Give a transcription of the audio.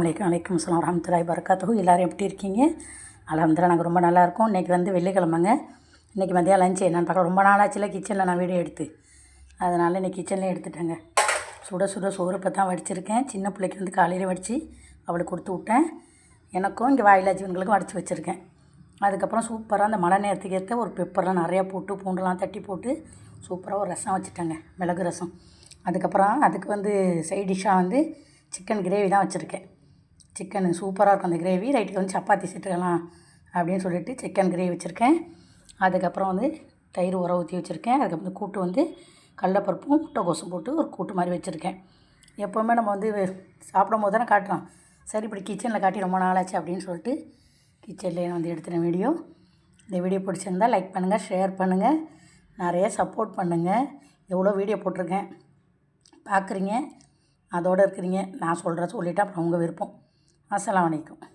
வலைக்கம் அஸ்ஸலாம் வரஹ்மத்துல்லாஹி வபரகாத்துஹு. எல்லோரும் எப்படி இருக்கீங்க? அல்ஹம்துலில்லாஹ் நாங்கள் ரொம்ப நல்லாயிருக்கோம். இன்றைக்கி வெள்ளிக்கிழமைங்க. இன்றைக்கி மதியம் லஞ்ச் என்னென்னு பார்க்கலாம். ரொம்ப நாளாச்சில் கிச்சனில் நான் வீடியோ எடுத்து, அதனால் இன்றைக்கி கிச்சன்லேயே எடுத்துட்டேங்க. சுட சுட சோறு இப்போ தான் வடிச்சிருக்கேன். சின்ன பிள்ளைக்கு காலையில் வடித்து அவளுக்கு கொடுத்து விட்டேன். எனக்கும் இங்கே வாயிலா ஜீவன்களுக்கும் வடித்து வச்சுருக்கேன். அதுக்கப்புறம் சூப்பராக அந்த மழை நேரத்துக்கு ஏற்ற ஒரு பெப்பர்லாம் நிறையா போட்டு பூண்டெலாம் தட்டி போட்டு சூப்பராக ஒரு ரசம் வச்சுட்டேங்க, மிளகு ரசம். அதுக்கப்புறம் அதுக்கு சைட் டிஷ்ஷாக சிக்கன் கிரேவி தான் வச்சுருக்கேன். சிக்கன் சூப்பராக இருக்கும் அந்த கிரேவி. ரைட்டுக்கு சப்பாத்தி செட்டுக்கலாம் அப்படின்னு சொல்லிட்டு சிக்கன் கிரேவி வச்சுருக்கேன். அதுக்கப்புறம் தயிர் உர ஊற்றி வச்சுருக்கேன். அதுக்கப்புறம் கூட்டு கடலைப்பருப்பும் முட்டைக்கோசும் போட்டு ஒரு கூட்டு மாதிரி வச்சுருக்கேன். எப்போவுமே நம்ம சாப்பிடும் போது தானே காட்டுறோம். சரி இப்படி கிச்சனில் காட்டி ரொம்ப நாளாச்சு அப்படின்னு சொல்லிட்டு கிச்சன்லேயே நான் எடுத்துகிற வீடியோ. இந்த வீடியோ பிடிச்சிருந்தால் லைக் பண்ணுங்கள், ஷேர் பண்ணுங்கள், நிறைய சப்போர்ட் பண்ணுங்கள். எவ்வளோ வீடியோ போட்டிருக்கேன் பார்க்குறீங்க, அதோடு இருக்கிறீங்க. நான் சொல்லிட்டா அப்புறம் உங்கள் விருப்பம். அஸ்ஸலாமு அலைக்கும்.